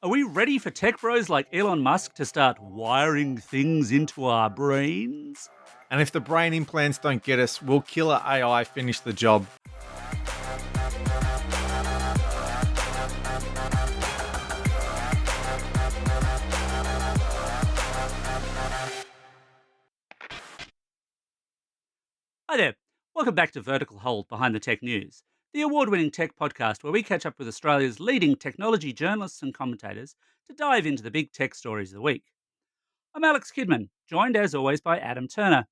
Are we ready for tech bros like Elon Musk to start wiring things into our brains? And if the brain implants don't get us, will killer AI finish the job? Hi there. Welcome back to Vertical Hold Behind the Tech News, the award winning tech podcast where we catch up with Australia's leading technology journalists and commentators to dive into the big tech stories of the week. I'm Alex Kidman, joined as always by Adam Turner.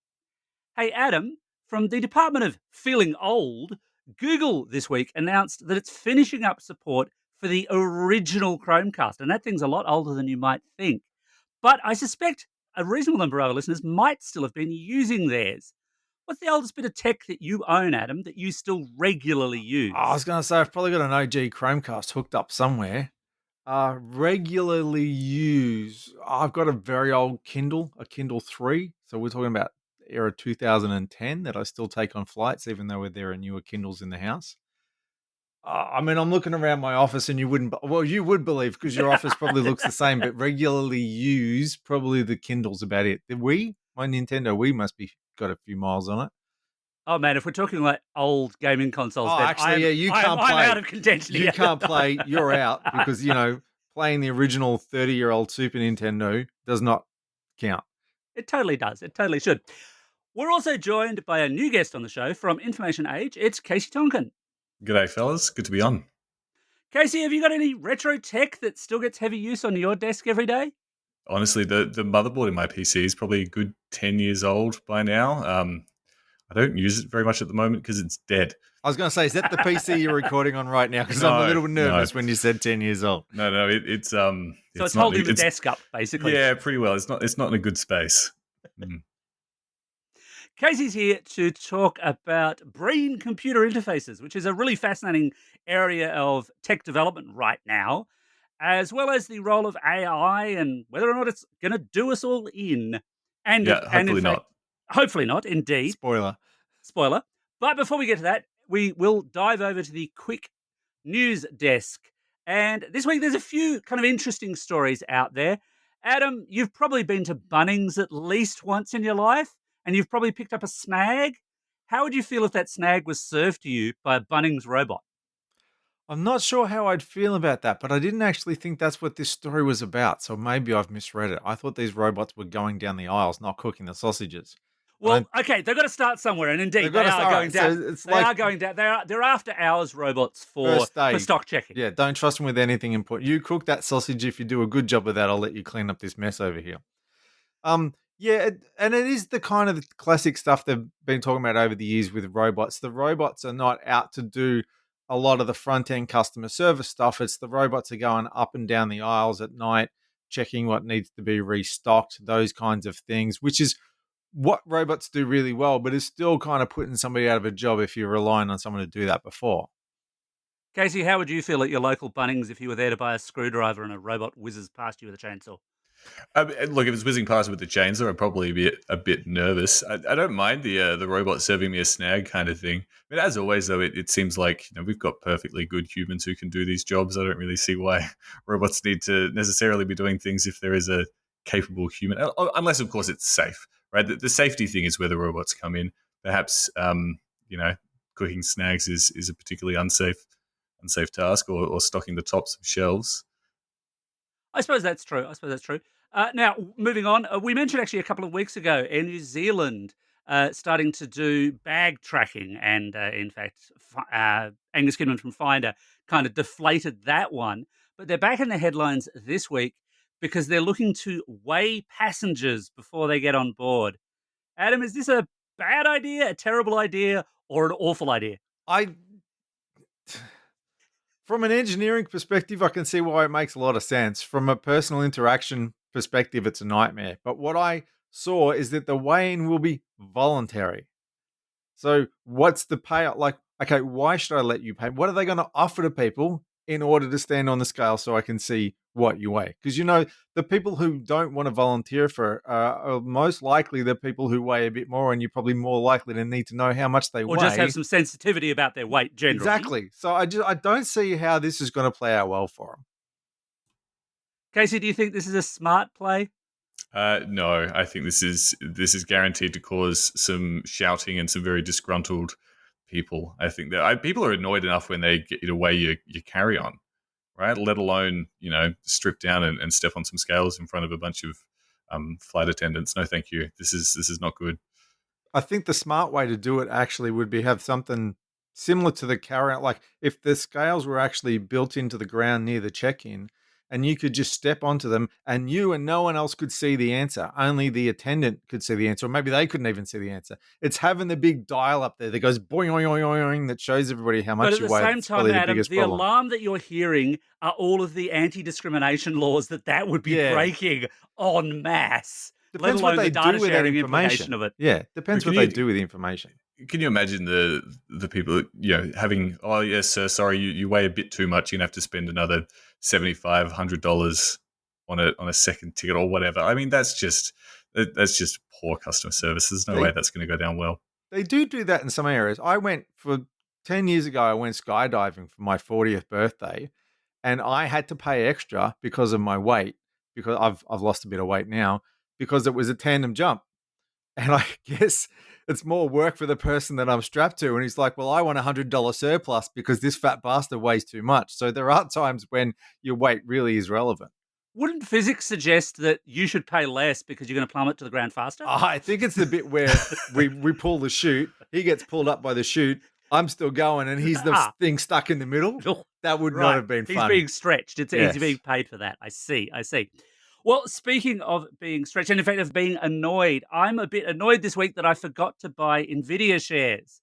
Hey, Adam, from the Department of Feeling Old, Google this week announced that it's finishing up support for the original Chromecast, and that thing's a lot older than you might think. But I suspect a reasonable number of our listeners might still have been using theirs. What's the oldest bit of tech that you own, Adam, that you still regularly I was use? going to say, I've probably got an OG Chromecast hooked up somewhere. Regularly use, I've got a very old Kindle, a Kindle 3. So we're talking about era 2010 that I still take on flights, even though there are newer Kindles in the house. I'm looking around my office and you wouldn't, well, you would believe because your office probably looks the same, but regularly use probably the Kindle's about it. The Wii, my Nintendo Wii must be got a few miles on it. Oh man, if we're talking like old gaming consoles, Oh, then actually, yeah, you can't I'm play. out of contention You here. can't play. You're out because, playing the original 30-year-old Super Nintendo does not count. It totally does. It totally should. We're also joined by a new guest on the show from Information Age. It's Casey Tonkin. G'day, fellas. Good to be on. Casey, have you got any retro tech that still gets heavy use on your desk every day? Honestly, the motherboard in my PC is probably a good 10 years old by now. I don't use it very much at the moment because it's dead. I was going to say, is that the PC you're recording on right now? Because I'm a little nervous when you said 10 years old. No, it's So it's not. holding the desk up, basically. Yeah, pretty well. It's not in a good space. Casey's here to talk about brain-computer interfaces, which is a really fascinating area of tech development right now, as well as the role of AI and whether or not it's going to do us all in. Yeah, And in hopefully fact, not. hopefully not, indeed. Spoiler. Spoiler. But before we get to that, we will dive over to the quick news desk. And this week, there's a few kind of interesting stories out there. Adam, you've probably been to Bunnings at least once in your life, and you've probably picked up a snag. How would you feel if that snag was served to you by a Bunnings robot? I'm not sure how I'd feel about that, but I didn't actually think that's what this story was about. So maybe I've misread it. I thought these robots were going down the aisles, not cooking the sausages. Well, okay, they've got to start somewhere, and indeed They've they got to are start. going down. So it's They like are going down. They're after hours robots for first aid. stock checking. Yeah, don't trust them with anything important. You cook that sausage. If you do a good job of that, I'll let you clean up this mess over here. Yeah, and it is the kind of classic stuff they've been talking about over the years with robots. The robots are not out to do a lot of the front end customer service stuff. It's the robots are going up and down the aisles at night, checking what needs to be restocked, those kinds of things, which is what robots do really well, but it's still kind of putting somebody out of a job if you're relying on someone to do that before. Casey, how would you feel at your local Bunnings if you were there to buy a screwdriver and a robot whizzes past you with a chainsaw? Look, if it's whizzing past with the chainsaw, I'd probably be a bit nervous. I don't mind the robot serving me a snag kind of thing. I mean, as always, though, it seems like we've got perfectly good humans who can do these jobs. I don't really see why robots need to necessarily be doing things if there is a capable human, unless, of course, it's safe, right? The safety thing is where the robots come in. Perhaps, cooking snags is a particularly unsafe task, or stocking the tops of shelves. I suppose that's true. Now, moving on, we mentioned actually a couple of weeks ago in New Zealand starting to do bag tracking. And in fact, Angus Kidman from Finder kind of deflated that one. But they're back in the headlines this week because they're looking to weigh passengers before they get on board. Adam, is this a bad idea, a terrible idea, or an awful idea? From an engineering perspective, I can see why it makes a lot of sense. From a personal interaction perspective, it's a nightmare. But what I saw is that the weigh-in will be voluntary. So what's the payout? Like, okay, why should I let you pay? What are they going to offer to people in order to stand on the scale so I can see what you weigh? Because, the people who don't want to volunteer for are most likely the people who weigh a bit more, and you're probably more likely to need to know how much they Or weigh. just have some sensitivity about their weight generally. Exactly. So I don't see how this is going to play out well for them. Casey, do you think this is a smart play? No, I think this is guaranteed to cause some shouting and some very disgruntled people. I think that people are annoyed enough when they get away your carry on, right? Let alone strip down and step on some scales in front of a bunch of flight attendants. No, thank you. This is not good. I think the smart way to do it actually would be have something similar to the carry. Like if the scales were actually built into the ground near the check-in, and you could just step onto them, and you and no one else could see the answer. Only the attendant could see the answer, or maybe they couldn't even see the answer. It's having the big dial up there that goes boing, boing, boing, boing, boing, that shows everybody how But much at you the weigh. same That's time, probably the Adam, biggest the problem. alarm that you're hearing are all of the anti-discrimination laws that would be Yeah. breaking en masse, let Depends what alone the they data do with that sharing implication information. of it. Yeah, depends But what can they you- do with the information. Can you imagine the people having, oh yes sir, sorry, you weigh a bit too much, you're gonna have to spend another $7,500 on a second ticket or whatever. I mean that's just poor customer service. There's no way that's going to go down well. They do that in some areas. I went for 10 years ago, I went skydiving for my 40th birthday, and I had to pay extra because of my weight, because I've lost a bit of weight now, because it was a tandem jump. And I guess it's more work for the person that I'm strapped to. And he's like, well, I want $100 surplus because this fat bastard weighs too much. So there are times when your weight really is relevant. Wouldn't physics suggest that you should pay less because you're going to plummet to the ground faster? I think it's the bit where we pull the chute. He gets pulled up by the chute. I'm still going, and he's the thing stuck in the middle. That would not have been fun. He's being stretched. He's Yes. being paid for that. I see. Well, speaking of being stretched, and in fact of being annoyed, I'm a bit annoyed this week that I forgot to buy Nvidia shares.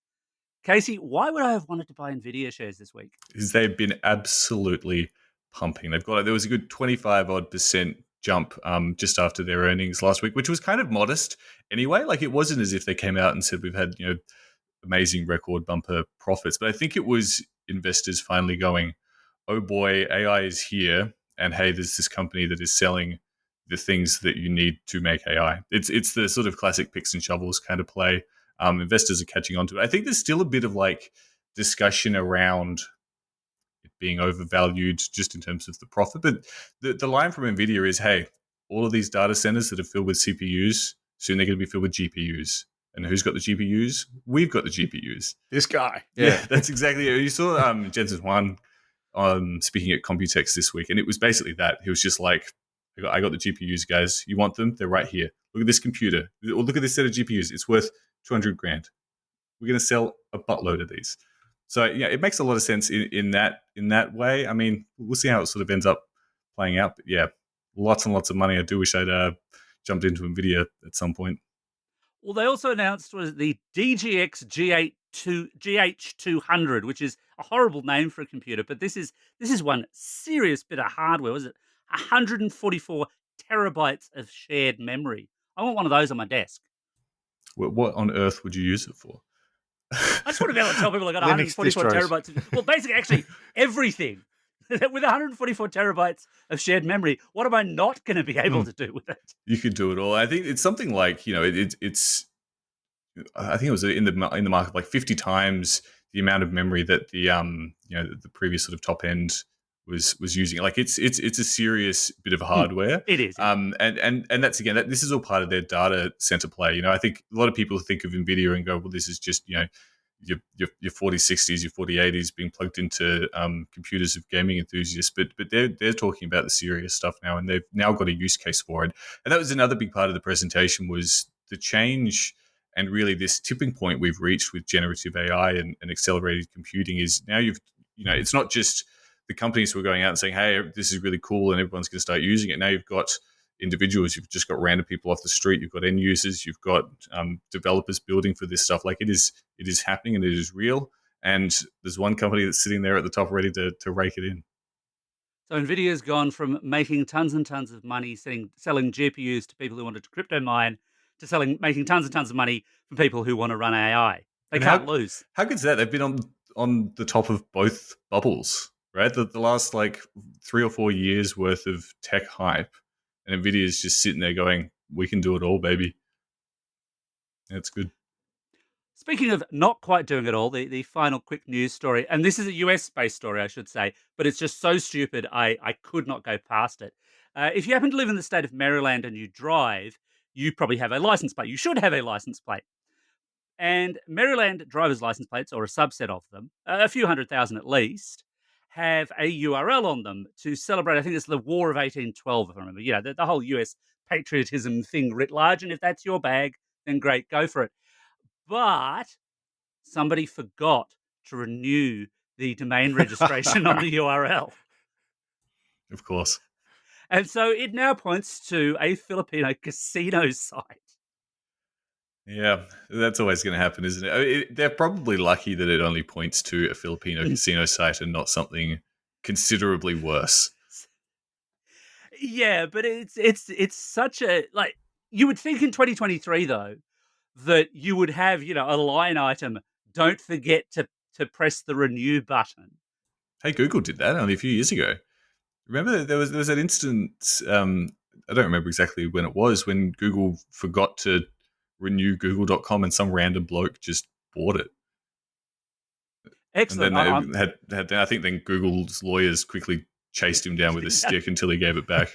Casey, why would I have wanted to buy Nvidia shares this week? Because they've been absolutely pumping. There was a good 25 odd percent jump just after their earnings last week, which was kind of modest anyway. Like it wasn't as if they came out and said we've had amazing record bumper profits, but I think it was investors finally going, oh boy, AI is here, and hey, there's this company that is selling the things that you need to make AI. It's the sort of classic picks and shovels kind of play. Investors are catching on to it. I think there's still a bit of like discussion around it being overvalued just in terms of the profit. But the line from NVIDIA is, hey, all of these data centers that are filled with CPUs, soon they're going to be filled with GPUs. And who's got the GPUs? We've got the GPUs. This guy. Yeah, that's exactly it. You saw Jensen Huang speaking at Computex this week, and it was basically that. He was just like, I got the GPUs, guys. You want them? They're right here. Look at this computer. Or look at this set of GPUs. It's worth 200 grand. We're going to sell a buttload of these. So yeah, it makes a lot of sense in that way. I mean, we'll see how it sort of ends up playing out. But yeah, lots and lots of money. I do wish I'd jumped into NVIDIA at some point. Well, they also announced the DGX GH200, which is a horrible name for a computer, but this is one serious bit of hardware. Was it 144 terabytes of shared memory? I want one of those on my desk. What on earth would you use it for? I just want to be able to tell people I got Linux 144 distros. terabytes. Well, basically, actually, everything. With 144 terabytes of shared memory, what am I not going to be able to do with it? You could do it all. I think it's something like it's. I think it was in the market like 50 times the amount of memory that the previous sort of top end was using. Like it's a serious bit of hardware. It is. And that's again this is all part of their data center play. I think a lot of people think of NVIDIA and go, well, this is just your 4060s, your 4080s being plugged into computers of gaming enthusiasts, but they're talking about the serious stuff now, and they've now got a use case for it. And that was another big part of the presentation was the change. And really, this tipping point we've reached with generative AI and accelerated computing is now it's not just the companies who are going out and saying, hey, this is really cool and everyone's going to start using it. Now you've got individuals, you've just got random people off the street, you've got end users, you've got developers building for this stuff. Like it is happening and it is real. And there's one company that's sitting there at the top ready to rake it in. So NVIDIA's gone from making tons and tons of money selling GPUs to people who wanted to crypto mine to making tons and tons of money for people who want to run AI. They can't lose. How good's that? They've been on the top of both bubbles, right? The last like 3 or 4 years worth of tech hype, and NVIDIA is just sitting there going, we can do it all, baby. That's good. Speaking of not quite doing it all, the final quick news story, and this is a US-based story, I should say, but it's just so stupid, I could not go past it. If you happen to live in the state of Maryland and you drive, you probably have a license plate. You should have a license plate. And Maryland driver's license plates, or a subset of them, a few 100,000 at least, have a URL on them to celebrate. I think it's the War of 1812, if I remember. The whole US patriotism thing writ large. And if that's your bag, then great, go for it. But somebody forgot to renew the domain registration on the URL. Of course. And so it now points to a Filipino casino site. Yeah, that's always going to happen, isn't it? They're probably lucky that it only points to a Filipino casino site and not something considerably worse. Yeah, but it's such a, like, you would think in 2023 though that you would have, a line item, don't forget to press the renew button. Hey, Google did that only a few years ago. Remember there was that instance, I don't remember exactly when it was, when Google forgot to renew google.com and some random bloke just bought it. Excellent. And then I think then Google's lawyers quickly chased him down with a stick until he gave it back.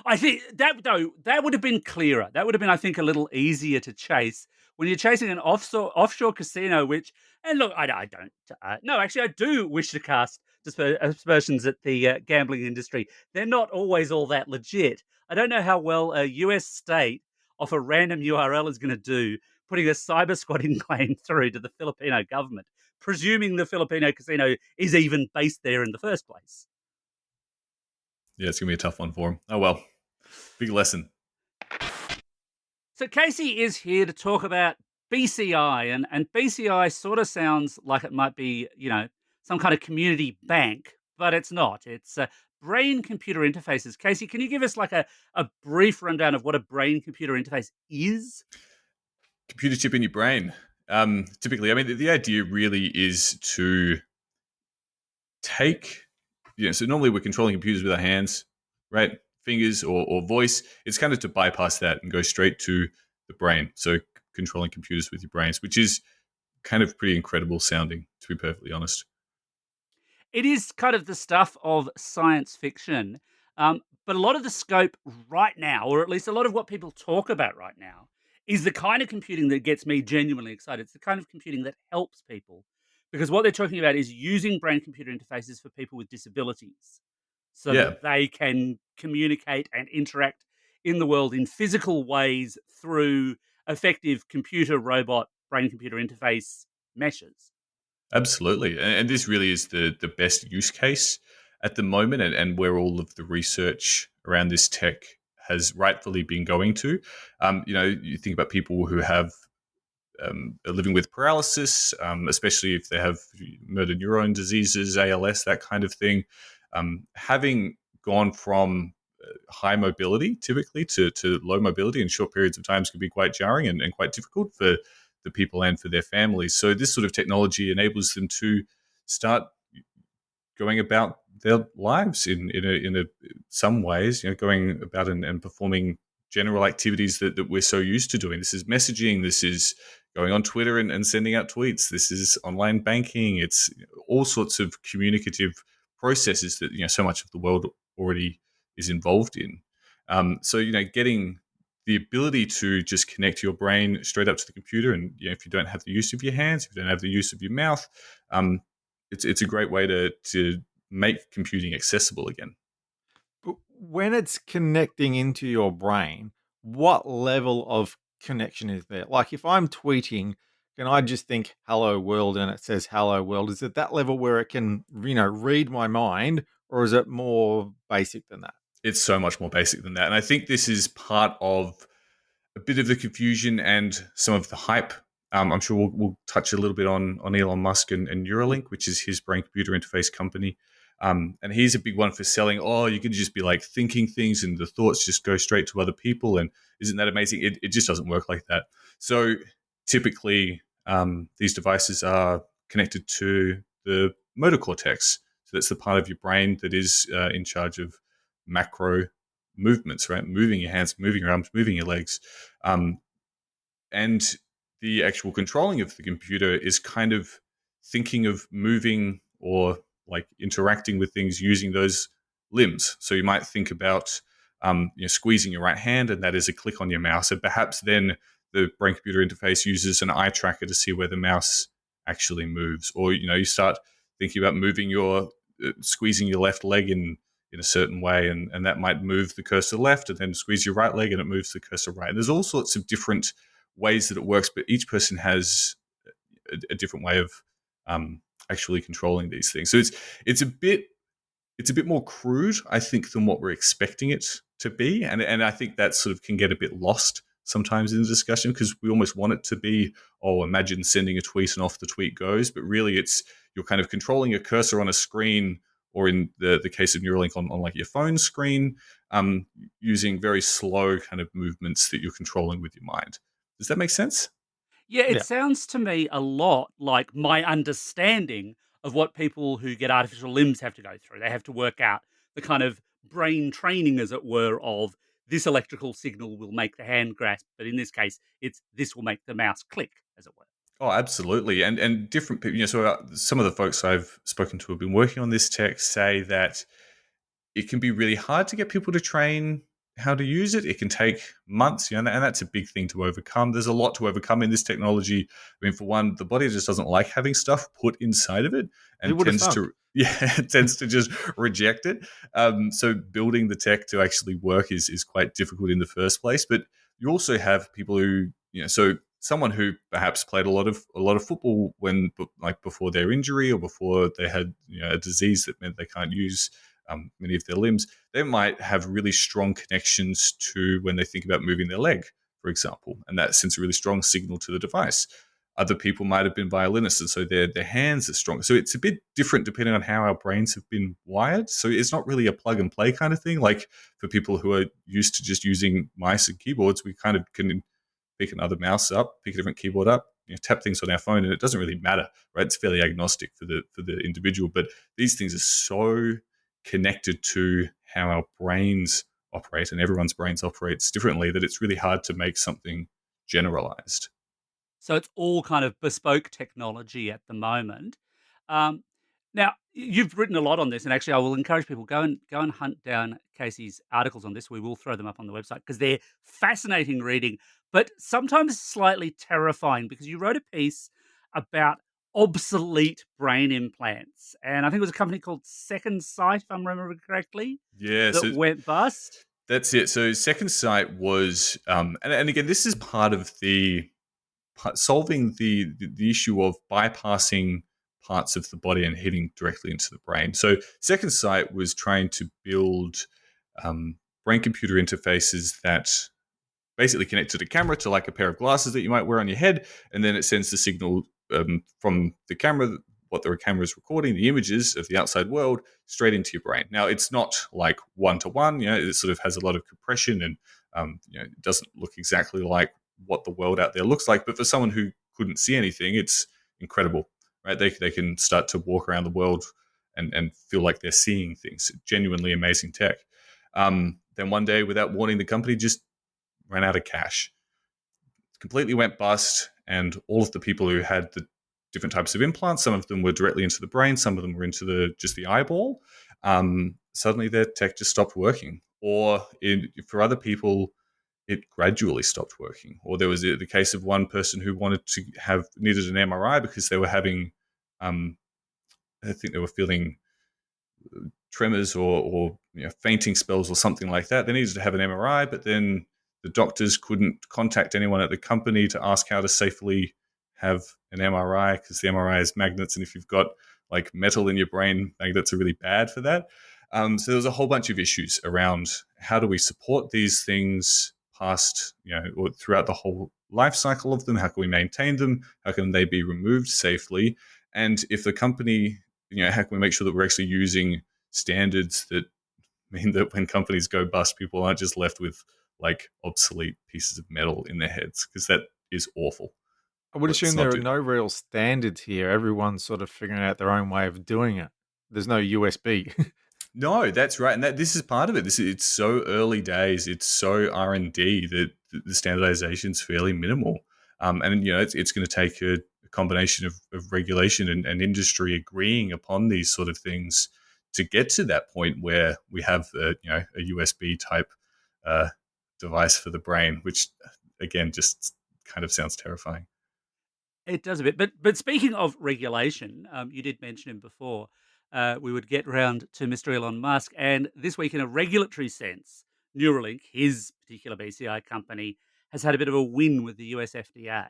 I think that would have been clearer. That would have been, I think, a little easier to chase when you're chasing an offshore casino. Which, and look, I don't. No, actually, I do wish to cast aspersions at the gambling industry. They're not always all that legit. I don't know how well a US state off a random URL is going to do putting a cyber squatting claim through to the Filipino government, presuming the Filipino casino is even based there in the first place. Yeah, it's going to be a tough one for him. Oh, well. Big lesson. So Casey is here to talk about BCI, and BCI sort of sounds like it might be, some kind of community bank, but it's not. It's brain-computer interfaces. Casey, can you give us like a brief rundown of what a brain-computer interface is? Computer chip in your brain. Typically, I mean, the idea really is to take, so normally we're controlling computers with our hands, right? Fingers or voice. It's kind of to bypass that and go straight to the brain. So controlling computers with your brains, which is kind of pretty incredible sounding, to be perfectly honest. It is kind of the stuff of science fiction, but a lot of the scope right now, or at least a lot of what people talk about right now, is the kind of computing that gets me genuinely excited. It's the kind of computing that helps people, because what they're talking about is using brain-computer interfaces for people with disabilities so Yeah, that they can communicate and interact in the world in physical ways through effective computer robot brain-computer interface meshes. absolutely. And this really is the best use case at the moment, and where all of the research around this tech has rightfully been going to. You think about people who have are living with paralysis, especially if they have motor neuron diseases, ALS, that kind of thing. Having gone from high mobility typically to low mobility in short periods of times can be quite jarring and quite difficult for the people and for their families. So this sort of technology enables them to start going about their lives in some ways, going about and performing general activities that we're so used to doing. This is messaging. This is going on Twitter and sending out tweets. This is online banking. It's all sorts of communicative processes that so much of the world already is involved in. So getting the ability to just connect your brain straight up to the computer, and if you don't have the use of your hands, if you don't have the use of your mouth, it's a great way to make computing accessible again. But when it's connecting into your brain, what level of connection is there? Like if I'm tweeting, can I just think hello world and it says hello world? Is it that level where it can, read my mind, or is it more basic than that? It's so much more basic than that. And I think this is part of a bit of the confusion and some of the hype. I'm sure we'll touch a little bit on Elon Musk and Neuralink, which is his brain computer interface company. And he's a big one for selling, you can just be like thinking things and the thoughts just go straight to other people. And isn't that amazing? It just doesn't work like that. So typically, these devices are connected to the motor cortex. So that's the part of your brain that is in charge of macro movements, right? Moving your hands, moving your arms, moving your legs. And the actual controlling of the computer is kind of thinking of moving or like interacting with things using those limbs. So you might think about squeezing your right hand, and that is a click on your mouse. And perhaps then the brain computer interface uses an eye tracker to see where the mouse actually moves. Or you start thinking about moving your squeezing your left leg in a certain way, and that might move the cursor left, and then squeeze your right leg and it moves the cursor right. And there's all sorts of different ways that it works, but each person has a different way of actually controlling these things. So it's a bit more crude, I think, than what we're expecting it to be, and I think that sort of can get a bit lost sometimes in the discussion because we almost want it to be, oh, imagine sending a tweet and off the tweet goes, but really it's you're kind of controlling a cursor on a screen, or in the case of Neuralink on like your phone screen, using very slow kind of movements that you're controlling with your mind. Does that make sense? Yeah, it Yeah. sounds to me a lot like my understanding of what people who get artificial limbs have to go through. They have to work out the kind of brain training, as it were, of this electrical signal will make the hand grasp, but in this case, it's this will make the mouse click, as it were. Oh, absolutely, and different people. So some of the folks I've spoken to who have been working on this tech say that it can be really hard to get people to train how to use it. It can take months, and that's a big thing to overcome. There's a lot to overcome in this technology. I mean, for one, the body just doesn't like having stuff put inside of it, Who and would have tends thunk? to it tends to just reject it. So building the tech to actually work is quite difficult in the first place. But you also have people who so someone who perhaps played a lot of football when like before their injury or before they had a disease that meant they can't use many of their limbs, they might have really strong connections to when they think about moving their leg, for example, and that sends a really strong signal to the device. Other people might have been violinists, and so their hands are strong. So it's a bit different depending on how our brains have been wired. So it's not really a plug and play kind of thing. Like for people who are used to just using mice and keyboards, we kind of can pick another mouse up, pick a different keyboard up, tap things on our phone, and it doesn't really matter, right? It's fairly agnostic for the individual. But these things are so connected to how our brains operate, and everyone's brains operates differently, that it's really hard to make something generalized. So it's all kind of bespoke technology at the moment. Um, Now you've written a lot on this, and actually, I will encourage people go and hunt down Casey's articles on this. We will throw them up on the website because they're fascinating reading, but sometimes slightly terrifying because you wrote a piece about obsolete brain implants, and I think it was a company called Second Sight, if I'm remembering correctly, Yeah, that so went bust. that's it. So Second Sight was, and again, this is part of the solving the issue of bypassing parts of the body and hitting directly into the brain. So Second Sight was trying to build brain computer interfaces that basically connect to the camera to like a pair of glasses that you might wear on your head, and then it sends the signal from the camera, what the camera is recording, the images of the outside world, straight into your brain. Now, it's not like one to one. It sort of has a lot of compression, and it doesn't look exactly like what the world out there looks like. But for someone who couldn't see anything, it's incredible, right? They can start to walk around the world and feel like they're seeing things. Genuinely amazing tech. Then one day, without warning, the company just ran out of cash, completely went bust, and all of the people who had the different types of implants, some of them were directly into the brain, some of them were into just the eyeball. Suddenly, their tech just stopped working, or for other people, it gradually stopped working. Or there was the case of one person who needed an MRI because they were having, I think they were feeling tremors or fainting spells or something like that. They needed to have an MRI, but then the doctors couldn't contact anyone at the company to ask how to safely have an MRI because the MRI is magnets, and if you've got like metal in your brain, magnets are really bad for that. So there was a whole bunch of issues around how do we support these things past, or throughout the whole life cycle of them? How can we maintain them? How can they be removed safely? And if the company, how can we make sure that we're actually using standards that mean that when companies go bust, people aren't just left with like obsolete pieces of metal in their heads, because that is awful. I would Let's assume not there are do that. no real standards here. Everyone's sort of figuring out their own way of doing it. There's no USB. No, that's right, and this is part of it. It's so early days. It's so R&D that the standardization is fairly minimal. And it's going to take a combination of regulation and industry agreeing upon these sort of things to get to that point where we have a USB type uh, device for the brain, which again just kind of sounds terrifying. It does a bit. But speaking of regulation, you did mention him before. We would get round to Mr. Elon Musk, and this week, in a regulatory sense, Neuralink, his particular BCI company, has had a bit of a win with the US FDA.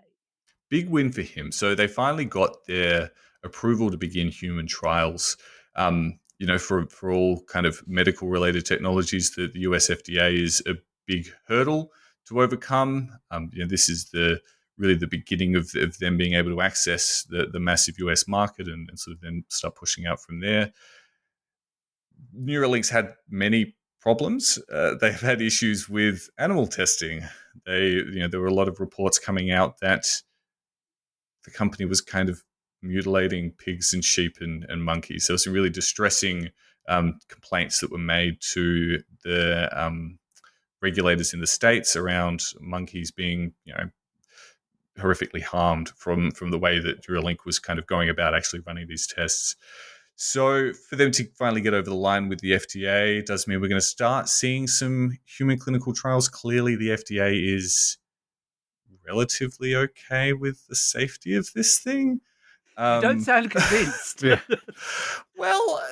Big win for him. So they finally got their approval to begin human trials. For all kind of medical related technologies, the US FDA is a big hurdle to overcome. This is really the beginning of them being able to access the massive US market and sort of then start pushing out from there. Neuralink's had many problems. They've had issues with animal testing. There were a lot of reports coming out that the company was kind of mutilating pigs and sheep and monkeys. There were some really distressing complaints that were made to the regulators in the States around monkeys being, horrifically harmed from the way that Neuralink was kind of going about actually running these tests. So for them to finally get over the line with the FDA does mean we're going to start seeing some human clinical trials. Clearly, the FDA is relatively okay with the safety of this thing. You don't Um, sound convinced. Yeah. well,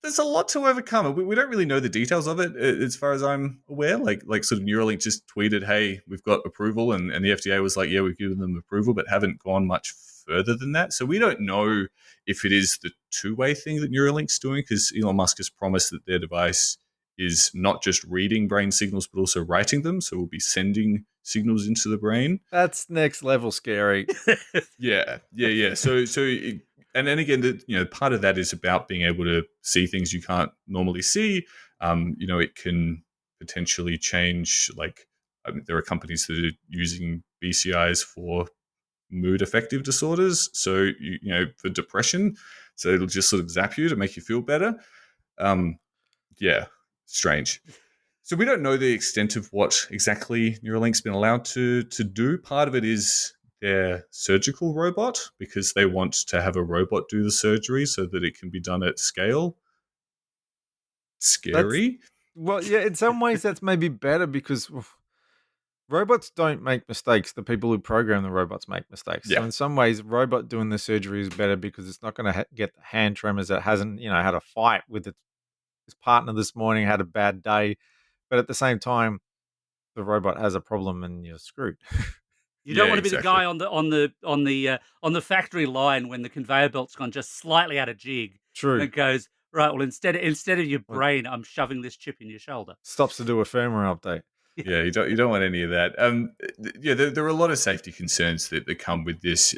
there's a lot to overcome. We don't really know the details of it, as far as I'm aware. Like sort of Neuralink just tweeted, "Hey, we've got approval," and the FDA was like, "Yeah, we've given them approval," but haven't gone much further than that. So we don't know if it is the two-way thing that Neuralink's doing, because Elon Musk has promised that their device is not just reading brain signals but also writing them. So we'll be sending signals into the brain. That's next level scary. Yeah. And then again, part of that is about being able to see things you can't normally see. It can potentially change. There are companies that are using BCIs for mood affective disorders. So for depression, so it'll just sort of zap you to make you feel better. Yeah, strange. So we don't know the extent of what exactly Neuralink's been allowed to do. Part of it is their surgical robot, because they want to have a robot do the surgery so that it can be done at scale. That's Scary. Well, yeah, in some ways that's maybe better because robots don't make mistakes. The people who program the robots make mistakes. So Yeah. in some ways, robot doing the surgery is better because it's not going to get the hand tremors that hasn't, had a fight with its partner this morning, had a bad day. But at the same time, the robot has a problem and you're screwed. You Yeah, don't want to be the exactly. guy on the factory line when the conveyor belt's gone just slightly out of jig, True. and goes, right. Well, instead of your Well, brain, I'm shoving this chip in your shoulder. stops to do a firmware update. Yeah, you don't want any of that. There are a lot of safety concerns that come with this.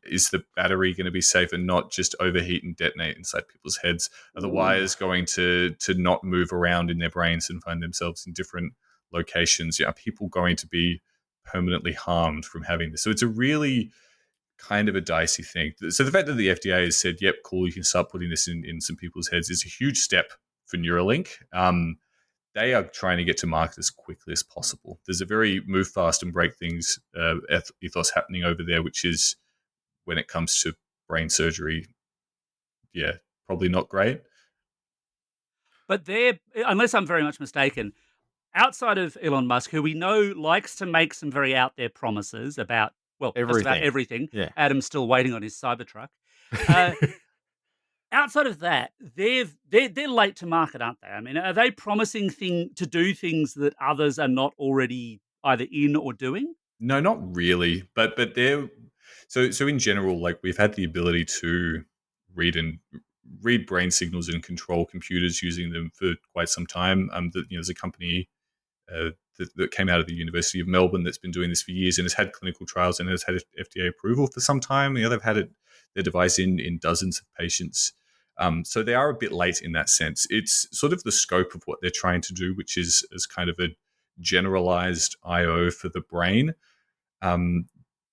Is the battery going to be safe and not just overheat and detonate inside people's heads? Are the wires going to not move around in their brains and find themselves in different locations? Are people going to be permanently harmed from having this? So it's a really kind of a dicey thing. So the fact that the FDA has said, "Yep, cool, you can start putting this in some people's heads," is a huge step for Neuralink. They are trying to get to market as quickly as possible. There's a very move fast and break things ethos happening over there, which is, when it comes to brain surgery, yeah, probably not great. But they're, unless I'm very much mistaken, outside of Elon Musk, who we know likes to make some very out there promises about, well, just about Everything. everything. Yeah. Adam's still waiting on his Cybertruck. Uh, Outside of that, they're late to market, aren't they? I mean, are they promising to do things that others are not already either in or doing? No, not really. But they're so in general, like, we've had the ability to read and read brain signals and control computers using them for quite some time. There's a company uh, that came out of the University of Melbourne that's been doing this for years and has had clinical trials and has had FDA approval for some time. They've had their device in dozens of patients. So they are a bit late in that sense. It's sort of the scope of what they're trying to do, which is as kind of a generalized IO for the brain.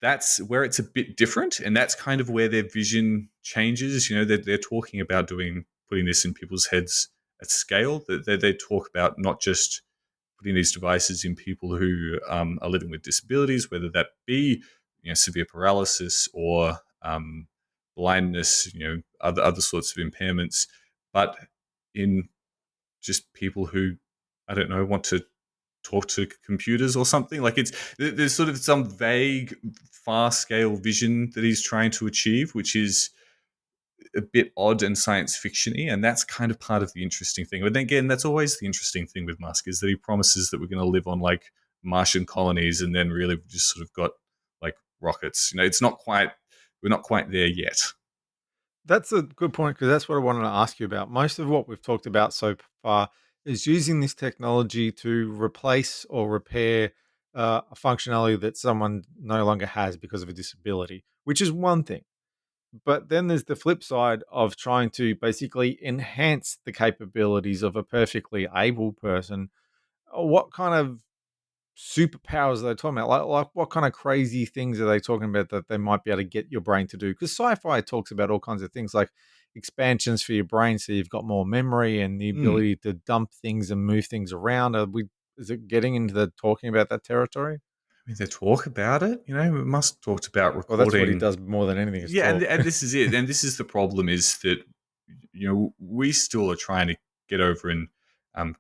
That's where it's a bit different, and that's kind of where their vision changes. They're talking about putting this in people's heads at scale. They talk about not just putting these devices in people who are living with disabilities, whether that be severe paralysis or blindness, other sorts of impairments, but in just people who, I don't know, want to talk to computers or something. Like there's sort of some vague, far scale vision that he's trying to achieve, which is a bit odd and science fiction-y, and that's kind of part of the interesting thing. But then again, that's always the interesting thing with Musk, is that he promises that we're going to live on like Martian colonies, and then really we've just sort of got like rockets. It's not quite, we're not quite there yet. That's a good point, because that's what I wanted to ask you about. Most of what we've talked about so far is using this technology to replace or repair a functionality that someone no longer has because of a disability, which is one thing. But then there's the flip side of trying to basically enhance the capabilities of a perfectly able person. What kind of superpowers are they talking about? Like what kind of crazy things are they talking about that they might be able to get your brain to do? Because sci-fi talks about all kinds of things like expansions for your brain, so you've got more memory and the Hmm. ability to dump things and move things around. Is it getting into the talking about that territory? I mean, they talk about it. Musk talked about Well, that's what he recording. does more than anything is Yeah, and talk. and this is it. And this is the problem: is that we still are trying to get over and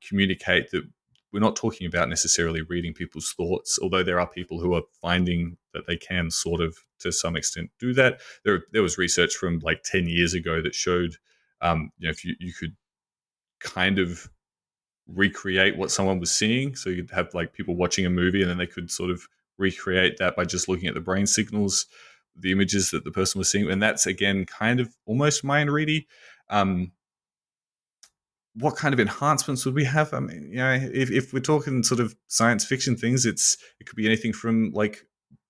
communicate that we're not talking about necessarily reading people's thoughts, although there are people who are finding that they can sort of, to some extent, do that. There was research from like 10 years ago that showed, if you could kind of recreate what someone was seeing. So you'd have like people watching a movie, and then they could sort of recreate that by just looking at the brain signals, the images that the person was seeing. And that's, again, kind of almost mind ready. What kind of enhancements would we have? I mean, if we're talking sort of science fiction things, it could be anything from like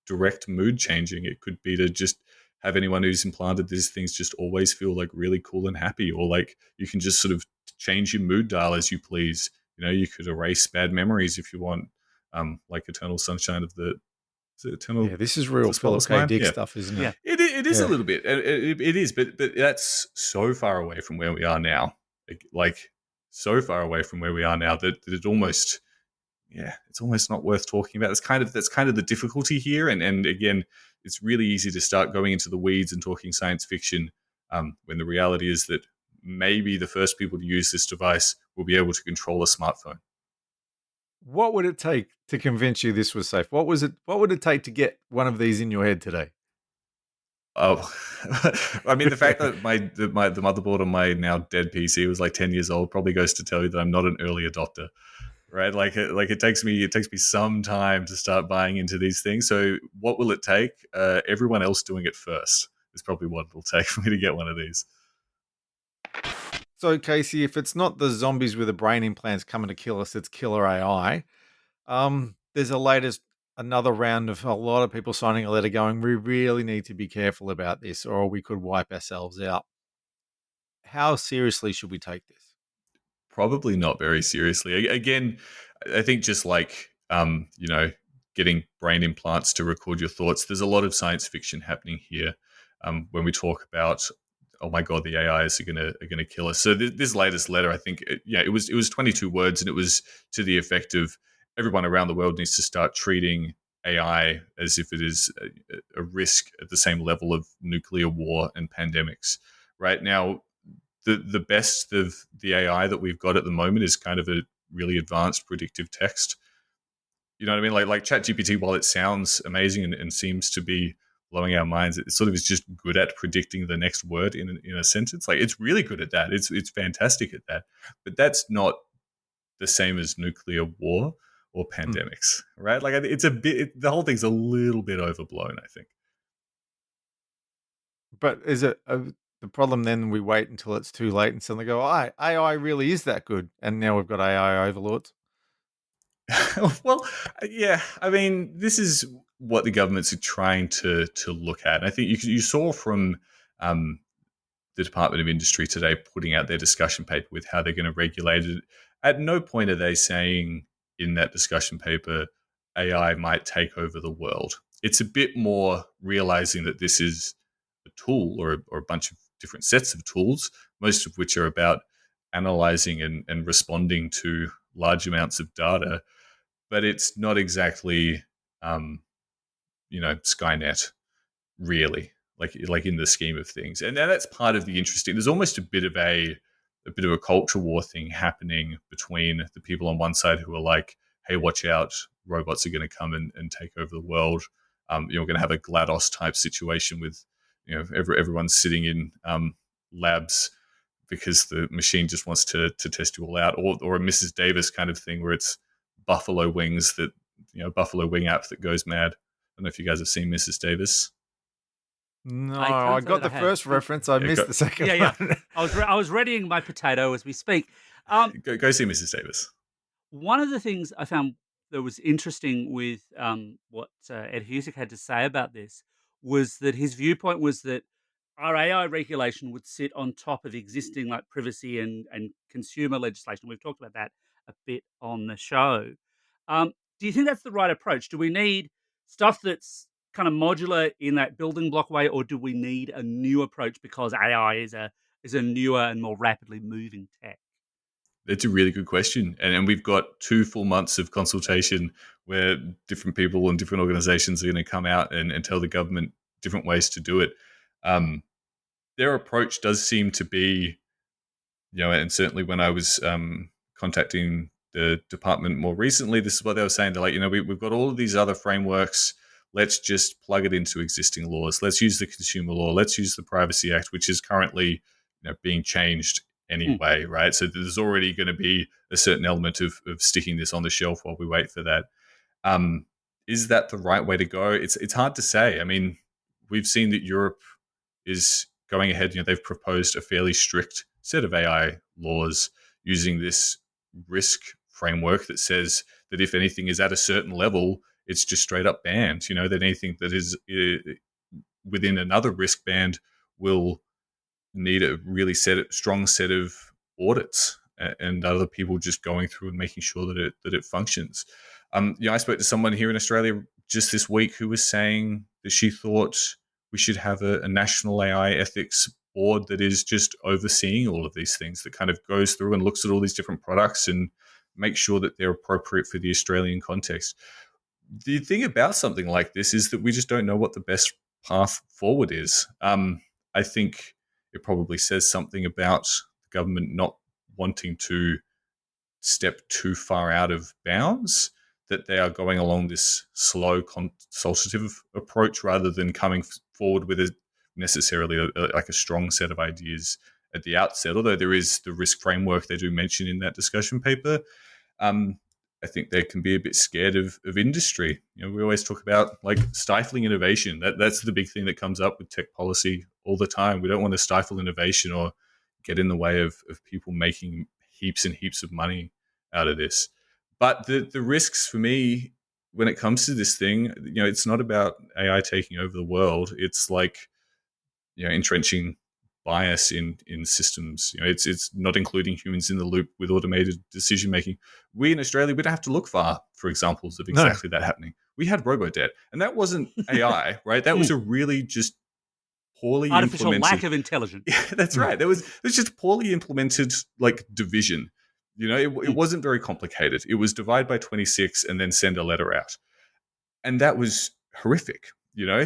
direct mood changing. It could be to just have anyone who's implanted these things just always feel like really cool and happy, or like you can just sort of change your mood dial as you please. You could erase bad memories if you want, like Eternal Sunshine of the is it Eternal Yeah, this is real the Philip Spotless K. Mind. Dick Yeah, stuff, isn't it? Yeah. it is a Yeah. little bit. It is, but that's so far away from where we are now. Like so far away from where we are now that it almost, yeah, it's almost not worth talking about. That's kind of the difficulty here, and again, it's really easy to start going into the weeds and talking science fiction, when the reality is that maybe the first people to use this device will be able to control a smartphone. What would it take to convince you this was safe? What would it take to get one of these in your head today? Oh, I mean, the fact that the motherboard on my now dead PC was like 10 years old probably goes to tell you that I'm not an early adopter, right? Like it takes me some time to start buying into these things. So what will it take? Everyone else doing it first is probably what it'll take for me to get one of these. So, Casey, if it's not the zombies with the brain implants coming to kill us, it's killer AI. There's another round of a lot of people signing a letter going, we really need to be careful about this, or we could wipe ourselves out. How seriously should we take this? Probably not very seriously. Again, I think just like getting brain implants to record your thoughts. There's a lot of science fiction happening here. When we talk about, oh my god, the AIs are gonna kill us. So this latest letter, I think, it was 22 words, and it was to the effect of everyone around the world needs to start treating AI as if it is a risk at the same level of nuclear war and pandemics. Right now, the best of the AI that we've got at the moment is kind of a really advanced predictive text. You know what I mean? Like ChatGPT, while it sounds amazing and seems to be blowing our minds, it sort of is just good at predicting the next word in a sentence. Like it's really good at that. It's fantastic at that. But that's not the same as nuclear war or Hmm. pandemics, right? Like it's a bit. The whole thing's a little bit overblown, I think. But is it the problem then we wait until it's too late and suddenly go, AI really is that good. And now we've got AI overlords. Well, yeah. I mean, this is what the governments are trying to look at. And I think you saw from um, the Department of Industry today putting out their discussion paper with how they're going to regulate it. At no point are they saying in that discussion paper AI might take over the world. It's a bit more realizing that this is a tool or a bunch of different sets of tools, most of which are about analyzing and responding to large amounts of data, but it's not exactly um, Skynet, really, like in the scheme of things. And that's part of the interesting. There's almost a bit of a culture war thing happening between the people on one side who are like, hey, watch out, robots are going to come and take over the world. You're going to have a GLaDOS type situation with, everyone's sitting in labs because the machine just wants to test you all out, or a Mrs. Davis kind of thing where it's buffalo wings that, buffalo wing app that goes mad. I don't know if you guys have seen Mrs. Davis. No, I I can't say got that I the have. first reference. I Yeah, missed the second Yeah, yeah. one. I was readying my potato as we speak. Um, go see Mrs. Davis. One of the things I found that was interesting with what Ed Husick had to say about this was that his viewpoint was that our AI regulation would sit on top of existing like privacy and consumer legislation. We've talked about that a bit on the show. Do you think that's the right approach? Do we need stuff that's kind of modular in that building block way, or do we need a new approach because AI is a newer and more rapidly moving tech? That's a really good question. And we've got 2 full months of consultation where different people and different organizations are going to come out and tell the government different ways to do it. Um, their approach does seem to be, and certainly when I was contacting the department more recently, this is what they were saying. They're like, we've got all of these other frameworks. Let's just plug it into existing laws. Let's use the consumer law. Let's use the Privacy Act, which is currently being changed Mm. anyway, right? So there's already going to be a certain element of sticking this on the shelf while we wait for that. Um, is that the right way to go? It's hard to say. I mean, we've seen that Europe is going ahead. They've proposed a fairly strict set of AI laws using this risk framework that says that if anything is at a certain level, it's just straight up banned. That anything that is within another risk band will need a really strong set of audits and other people just going through and making sure that it functions. I spoke to someone here in Australia just this week who was saying that she thought we should have a national AI ethics board that is just overseeing all of these things, that kind of goes through and looks at all these different products and makes sure that they're appropriate for the Australian context. The thing about something like this is that we just don't know what the best path forward is. I think it probably says something about the government not wanting to step too far out of bounds, that they are going along this slow consultative approach rather than coming forward with necessarily like a strong set of ideas at the outset. Although there is the risk framework they do mention in that discussion paper, um, I think they can be a bit scared of industry. We always talk about like stifling innovation. That's the big thing that comes up with tech policy all the time. We don't want to stifle innovation or get in the way of people making heaps and heaps of money out of this. But the risks for me when it comes to this thing, it's not about AI taking over the world. It's like, entrenching bias in systems. It's not including humans in the loop with automated decision making. We in Australia, we don't have to look far for examples of No. exactly that happening. We had RoboDebt, and that wasn't AI, right? That was a really just poorly Artificial lack implemented. of intelligence. Yeah, that's right. There was just poorly implemented like division. It wasn't very complicated. It was divide by 26 and then send a letter out, and that was horrific.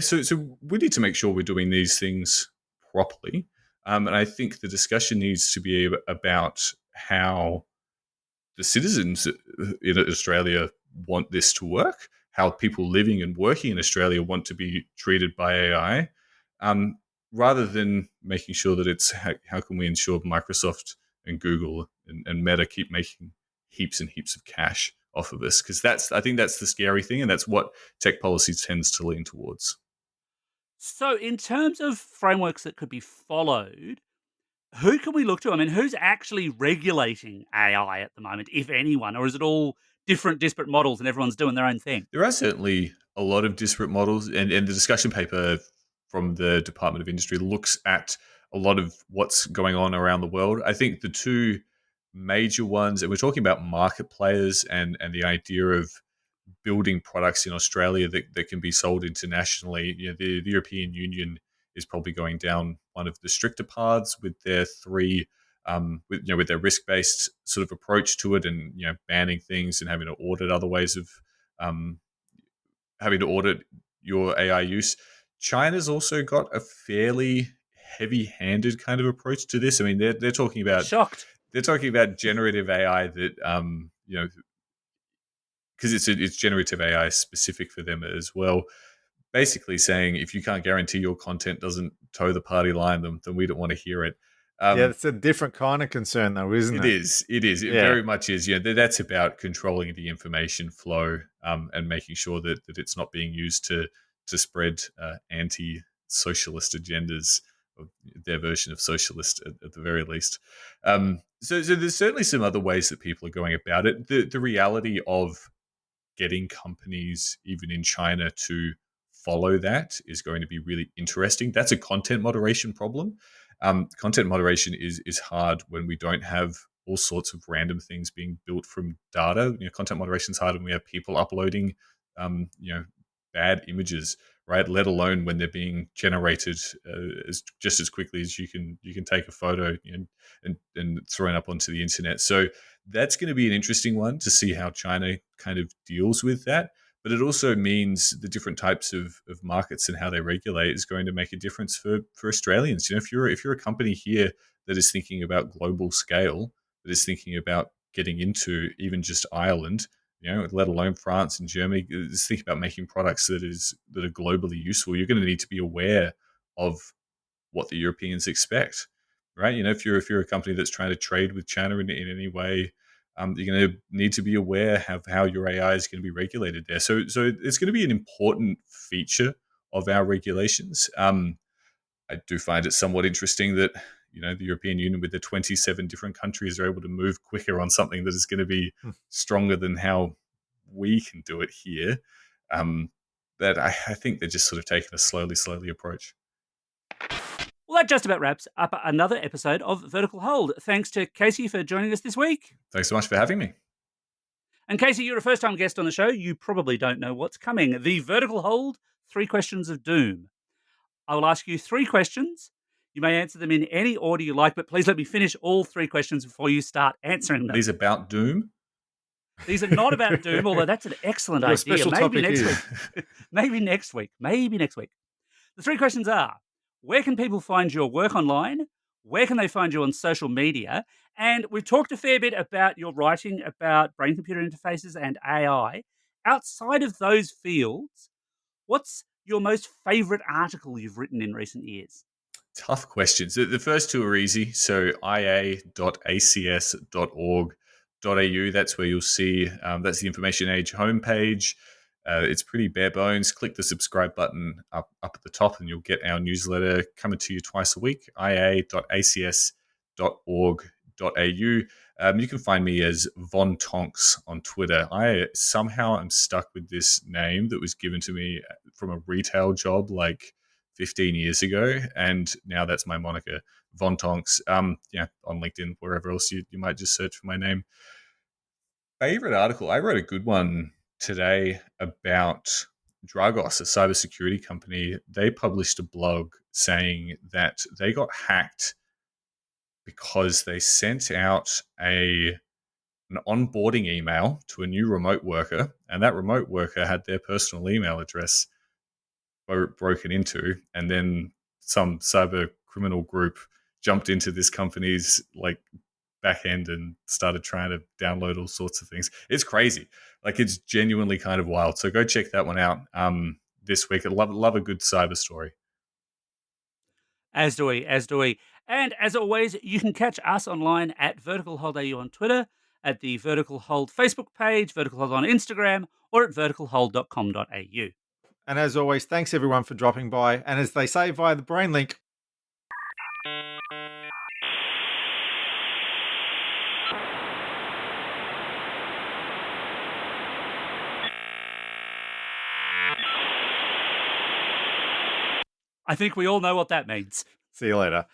So we need to make sure we're doing these things properly, and I think the discussion needs to be about how the citizens in Australia want this to work, how people living and working in Australia want to be treated by AI, um, rather than making sure that it's how can we ensure Microsoft and Google and Meta keep making heaps and heaps of cash off of us, because I think that's the scary thing, and that's what tech policy tends to lean towards. So, in terms of frameworks that could be followed, who can we look to? I mean, who's actually regulating AI at the moment, if anyone, or is it all different, disparate models and everyone's doing their own thing? There are certainly a lot of disparate models, and the discussion paper from the Department of Industry looks at a lot of what's going on around the world. I think the two major ones, and we're talking about market players and the idea of building products in Australia that can be sold internationally. The European Union is probably going down one of the stricter paths with their with their risk based sort of approach to it, and banning things and having to audit other ways of having to audit your AI use. China's also got a fairly heavy-handed kind of approach to this. I mean, they're talking about Shocked. generative AI that because it's generative AI specific for them as well. Basically saying if you can't guarantee your content doesn't toe the party line, then we don't want to hear it. Yeah, it's a different kind of concern, though, isn't it? It is. It is. It Yeah. very much is. That's about controlling the information flow and making sure that it's not being used to spread anti-socialist agendas, or their version of socialist at the very least. So there's certainly some other ways that people are going about it. The reality of getting companies, even in China, to follow that is going to be really interesting. That's a content moderation problem. Content moderation is hard when we don't have all sorts of random things being built from data. Content moderation is hard when we have people uploading, bad images, right? Let alone when they're being generated just as quickly as you can take a photo and thrown up onto the internet. So that's going to be an interesting one to see how China kind of deals with that. But it also means the different types of markets and how they regulate is going to make a difference for Australians. If you're a company here that is thinking about global scale, that is thinking about getting into even just Ireland, let alone France and Germany, is thinking about making products that are globally useful, you're going to need to be aware of what the Europeans expect, right? If you're a company that's trying to trade with China in any way, you're going to need to be aware of how your AI is going to be regulated there. So it's going to be an important feature of our regulations. I do find it somewhat interesting that the European Union, with the 27 different countries, are able to move quicker on something that is going to be stronger than how we can do it here. That I think they're just sort of taking a slowly approach. Well, that just about wraps up another episode of Vertical Hold. Thanks to Casey for joining us this week. Thanks so much for having me. And Casey, you're a first-time guest on the show. You probably don't know what's coming. The Vertical Hold 3 Questions of Doom. I will ask you 3 questions. You may answer them in any order you like, but please let me finish all 3 questions before you start answering them. These about Doom? These are not about Doom, although that's an excellent idea. Special Maybe topic next is. week. Maybe next week. The 3 questions are: where can people find your work online? Where can they find you on social media? And we've talked a fair bit about your writing about brain-computer interfaces and AI. Outside of those fields, what's your most favourite article you've written in recent years? Tough questions. The first 2 are easy. So ia.acs.org.au, that's where you'll see, that's the Information Age homepage. It's pretty bare bones. Click the subscribe button up at the top and you'll get our newsletter coming to you twice a week, ia.acs.org.au. You can find me as Von Tonks on Twitter. I somehow am stuck with this name that was given to me from a retail job like 15 years ago, and now that's my moniker, Von Tonks. On LinkedIn, wherever else you might just search for my name. Favorite article? I wrote a good one today about Dragos, a cybersecurity company. They published a blog saying that they got hacked because they sent out an onboarding email to a new remote worker, and that remote worker had their personal email address broken into, and then some cyber criminal group jumped into this company's back end and started trying to download all sorts of things. It's crazy. It's genuinely kind of wild. So go check that one out this week. I love a good cyber story. As do we. And as always, you can catch us online at Vertical Hold AU on Twitter, at the Vertical Hold Facebook page, Vertical Hold on Instagram, or at verticalhold.com.au. And as always, thanks everyone for dropping by. And as they say via the brain link, I think we all know what that means. see you later.